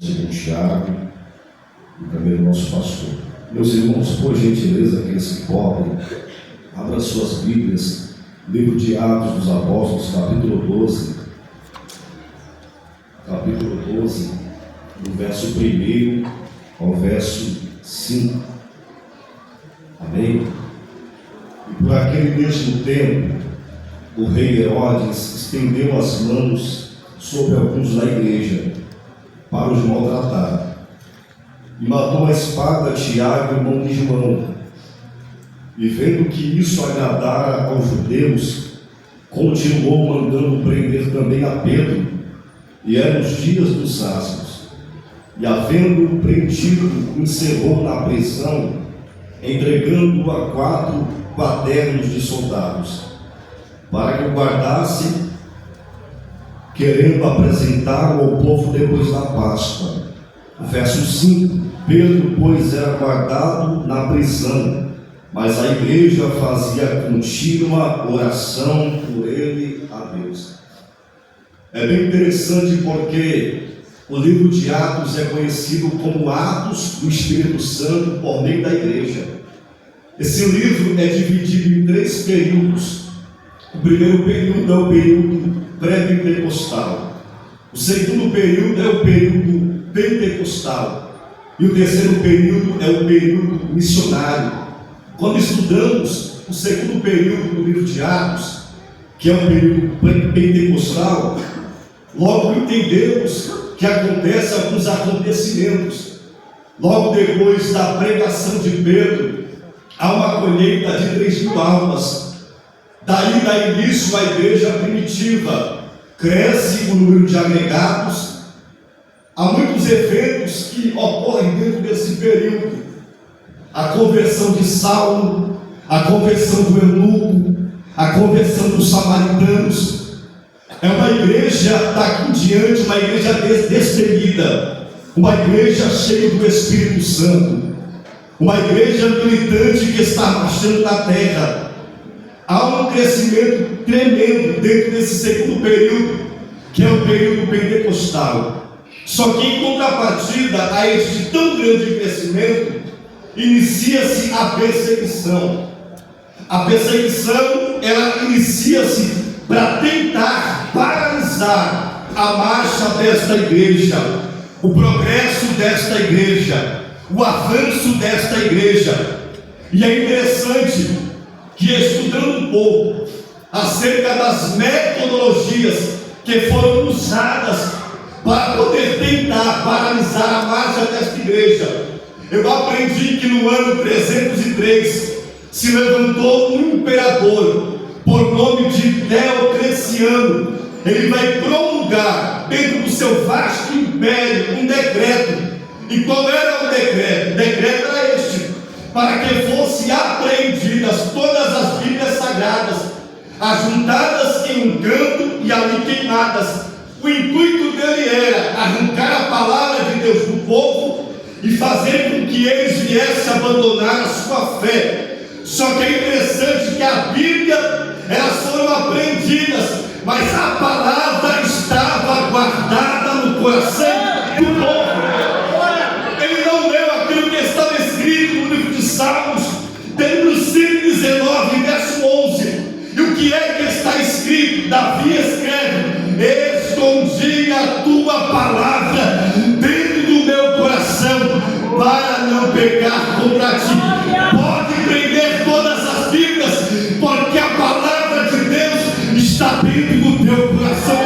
segundo Tiago e também do nosso pastor. Meus irmãos, por gentileza, aqueles que podem, abram suas Bíblias, livro de Atos dos Apóstolos, capítulo 12, do verso 1 ao verso 5. Amém? E por aquele mesmo tempo, o rei Herodes estendeu as mãos sobre alguns da igreja para os maltratar, e matou a espada Tiago, irmão de João. E vendo que isso agradara aos judeus, continuou mandando prender também a Pedro, e eram os dias dos asmos. E havendo prendido, o encerrou na prisão, entregando-o a 4 quaternos de soldados, para que o guardasse, querendo apresentá-lo ao povo depois da Páscoa. Verso 5: Pedro, pois, era guardado na prisão, mas a igreja fazia contínua oração por ele a Deus. É bem interessante porque o livro de Atos é conhecido como Atos do Espírito Santo por meio da igreja. Esse livro é dividido em 3 períodos. O primeiro período é o período pré-pentecostal. O segundo período é o período pentecostal. E o terceiro período é o período missionário. Quando estudamos o segundo período do livro de Atos, que é o período pentecostal, logo entendemos que acontecem alguns acontecimentos. Logo depois da pregação de Pedro, há uma colheita de 3.000 almas. Daí dá início à igreja primitiva, cresce o número de agregados. Há muitos eventos que ocorrem dentro desse período: a conversão de Saulo, a conversão do eunuco, a conversão dos samaritanos. É uma igreja daqui em diante, uma igreja destemida, uma igreja cheia do Espírito Santo, uma igreja militante que está marchando na terra. Há um crescimento tremendo dentro desse segundo período, que é o período pentecostal. Só que em contrapartida a este tão grande crescimento, inicia-se a perseguição. A perseguição, ela inicia-se para tentar paralisar a marcha desta igreja, o progresso desta igreja, o avanço desta igreja. E é interessante que, estudando um pouco acerca das metodologias que foram usadas para poder tentar paralisar a marcha desta igreja, eu aprendi que no ano 303 se levantou um imperador por nome de Diocleciano. Ele vai promulgar dentro do seu vasto império um decreto. E qual era o decreto? O decreto era este: para que fossem apreendidas todas as Bíblias Sagradas, ajuntadas em um canto e ali queimadas. O intuito dele era arrancar a palavra de Deus do povo e fazer com que eles viessem abandonar a sua fé. Só que é interessante que a Bíblia, elas foram apreendidas, mas a palavra estava guardada no coração do povo. Ele não leu aquilo que estava escrito no livro de Salmos, no 119, verso 11. E o que é que está escrito? Davi escreve: escondi a tua palavra dentro do meu coração, para não pecar contra ti. Pode prender todas as Bíblias, porque a palavra de Deus está dentro do teu coração.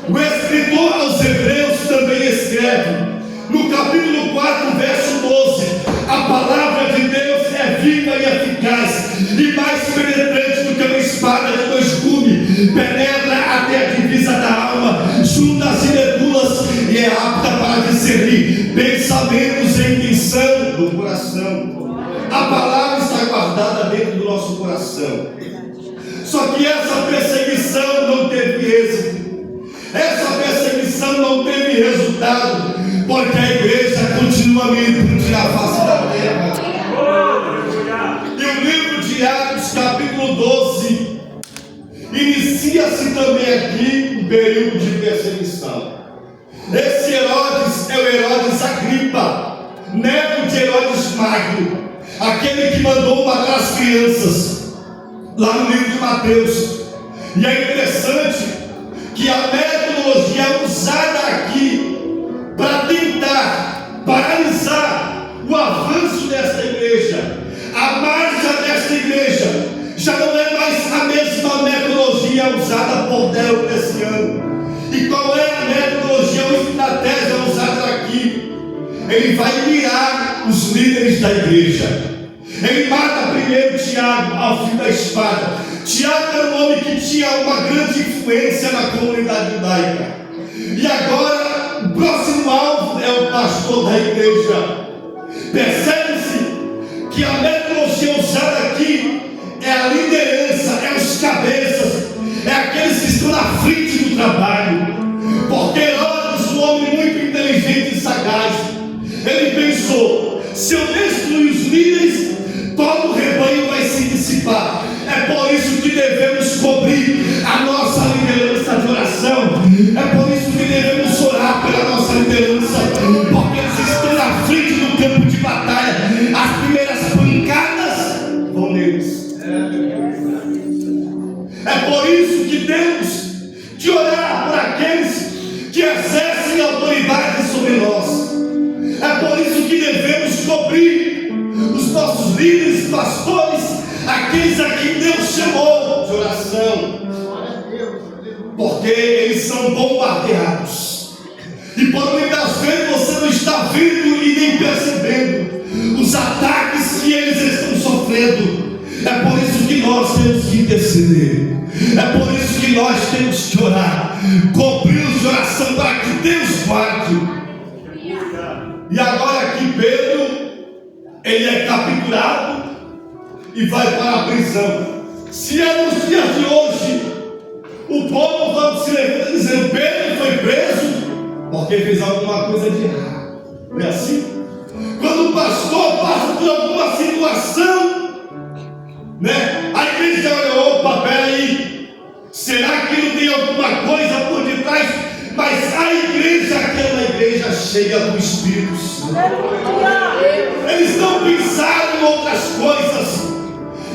O escritor aos Hebreus também escreve, no capítulo 4, verso 12: a palavra de Deus é viva e eficaz, e mais penetrante do que uma espada de 2 gumes, penetra até a divisa da alma, juntas e medulas, e é apta para discernir pensamentos e intenção do coração. A palavra está guardada dentro do nosso coração. Só que essa perseguição não teve êxito. Essa perseguição não teve resultado, porque a igreja continua militante na face da terra. E o livro de Atos, capítulo 12, inicia-se também aqui período de perseguição. Esse Herodes é o Herodes Agripa, neto de Herodes Magno, aquele que mandou matar as crianças, lá no livro de Mateus. E é interessante que a metodologia usada aqui para tentar paralisar o avanço desta igreja, a marcha desta igreja, já não é mais a mesma metodologia usada por Diocleciano. E qual é a metodologia ou estratégia usada aqui? Ele vai mirar os líderes da igreja. Ele mata primeiro Tiago ao fim da espada. Tiago era um homem que tinha uma grande influência na comunidade judaica. E agora o próximo alvo é o pastor da igreja. Percebe-se que a metodologia usada aqui é a liderança, é os cabeças, é aqueles que estão na frente do trabalho. Porque Herodes, um homem muito inteligente e sagaz, ele pensou: se eu destruir os líderes, todo o rebanho vai se dissipar. É por isso que devemos cobrir a nossa liderança de oração. É por isso que devemos orar pela nossa liderança, porque eles estão na frente do campo de batalha. As primeiras pancadas vão neles. É por isso que temos de orar por aqueles que exercem autoridade sobre nós. É por isso que devemos cobrir os nossos líderes, pastores, aqueles a quem Deus chamou de oração, porque eles são bombardeados. E por muitas vezes você não está vendo e nem percebendo os ataques que eles estão sofrendo. É por isso que nós temos que interceder. É por isso que nós temos que orar, cobri-los de oração para que Deus guarde. E agora aqui Pedro, ele é capturado e vai para a prisão. Se é nos dias de hoje, o povo vai se levantar dizendo: Pedro foi preso porque fez alguma coisa de errado. Não é assim? Quando o pastor passa por alguma situação, né? A igreja olha: opa, peraí, será que não tem alguma coisa por detrás? Mas a igreja, aquela igreja cheia do Espírito Santo, eles não pensaram em outras coisas,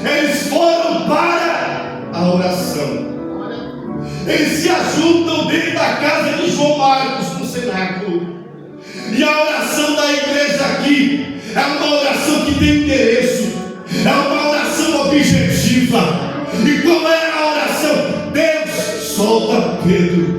eles foram para a oração. Eles se ajuntam dentro da casa de João Marcos, no cenáculo. E a oração da igreja aqui é uma oração que tem endereço, é uma oração objetiva. E qual é a oração? Deus, solta Pedro.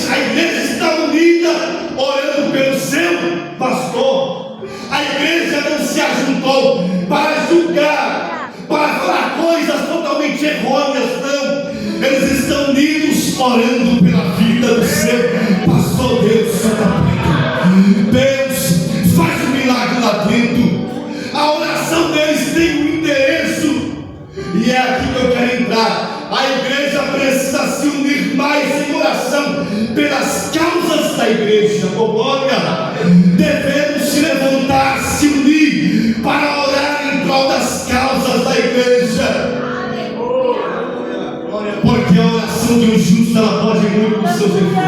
A igreja está unida, orando pelo seu pastor. A igreja não se ajuntou para julgar, para falar coisas totalmente errôneas, não. Eles estão unidos, orando pela vida do seu pastor. Deus, solta Pedro. Deus, faz um milagre lá dentro. A oração deles tem um endereço, e é aqui que eu quero entrar. A igreja precisa se unir mais em oração pelas causas da igreja. Oh, glória! Devemos se levantar, se unir para orar em prol das causas da igreja. Porque a oração de um justo, ela pode ir muito com seus efeitos.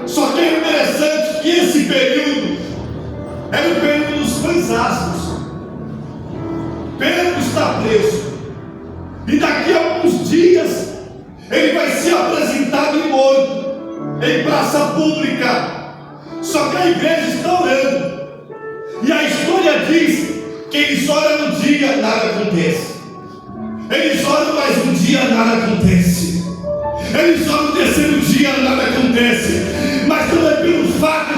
Só que é interessante que esse período é o período dos pães asmos. Pedro está preso. E daqui a alguns dias ele vai ser apresentado e morto em praça pública. Só que a igreja está orando. E a história diz que eles oram no dia, nada acontece. Eles oram mais um dia, nada acontece. Eles oram no terceiro dia, nada acontece. Mas não é pelo fato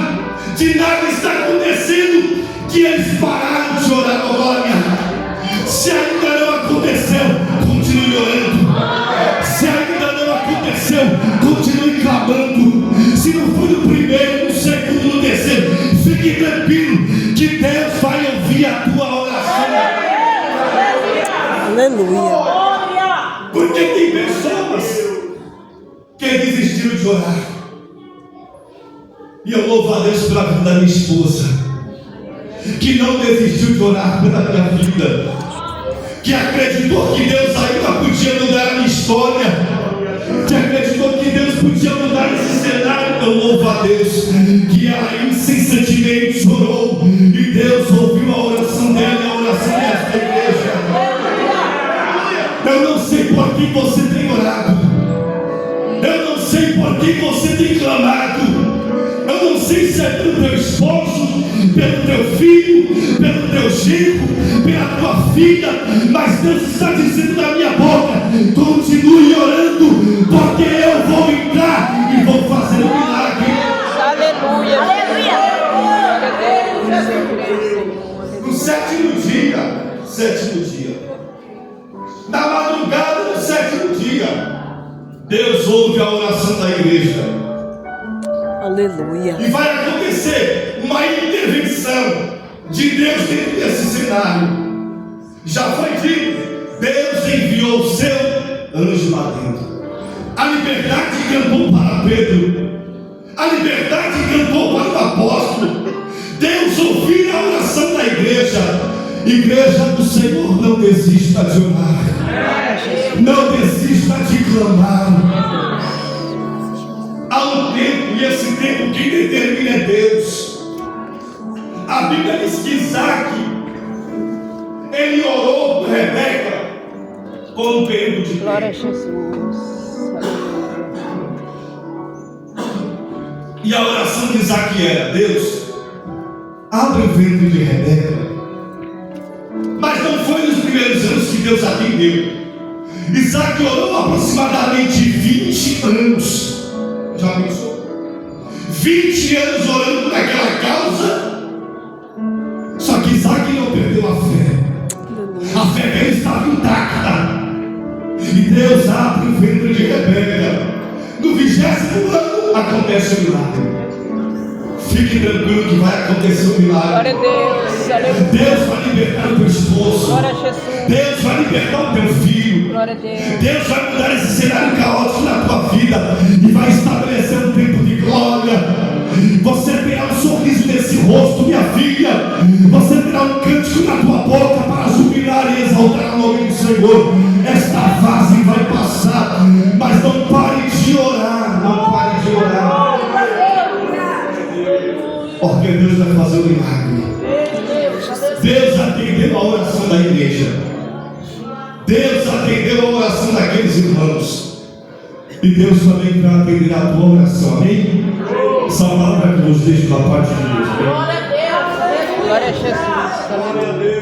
de nada estar acontecendo que eles pararam de orar. Oh, glória! Se ainda não aconteceu, continue orando. Se ainda não aconteceu, continue clamando. Se não foi no primeiro, no segundo, no terceiro, fique tranquilo que Deus vai ouvir a tua oração. Aleluia. Porque tem pessoas que desistiram de orar. E eu louvo a Deus pela vida da minha esposa, que não desistiu de orar pela minha vida, que acreditou que Deus ainda podia mudar a minha história. que acreditou que Deus podia mudar esse cenário. Eu louvo a Deus que ela incessantemente orou e Deus ouviu a oração dela e a oração desta igreja. Eu não sei por que você tem orado, eu não sei por que você tem clamado, eu não sei se é pelo teu esposo, pelo teu filho, pelo teu genro, pela tua filha, mas Deus está dizendo na minha boca: continue orando, porque eu vou entrar e vou fazer um milagre. Aleluia. No sétimo dia, na madrugada do sétimo dia, Deus ouve a oração da igreja. Aleluia. E vai acontecer uma intervenção de Deus dentro desse cenário. Já foi dito, Deus enviou o seu anjo lá dentro. A liberdade cantou para Pedro, a liberdade cantou para o apóstolo. Deus ouviu a oração da igreja. Igreja do Senhor, não desista de orar, não desista de clamar. Há um tempo, e esse tempo quem determina é Deus. A Bíblia diz que Isaac, ele orou por Rebeca com um período de Glória a tempo. Jesus. E a oração de Isaac era: Deus, abre o ventre de Rebeca. Mas não foi nos primeiros anos que Deus atendeu. Isaac orou aproximadamente 20 anos. Já pensou? 20 anos orando por aquela causa. Só que Isaac não perdeu a fé. A fé dele estava intacta. E Deus abre o ventre de Rebeca. No 20º ano acontece o milagre. Fique tranquilo que vai acontecer um milagre. Glória a Deus. Aleluia. Deus vai libertar o teu esposo. Glória a Jesus. Deus vai libertar o teu filho. Glória a Deus. Deus vai mudar esse cenário caótico na tua vida e vai estabelecer um tempo de glória. Você terá um sorriso nesse rosto, minha filha. Você terá um cântico na tua boca para jubilar e exaltar o nome do Senhor. Esta fase vai passar, mas não pare de orar. Não pare de orar. Porque Deus vai fazer um milagre. Deus atendeu a oração da igreja. Deus atendeu a oração daqueles irmãos. E Deus também vai atender a tua oração. Amém? Essa palavra que nos deixa da parte de Deus. Glória a Deus. Glória a Jesus. Aleluia.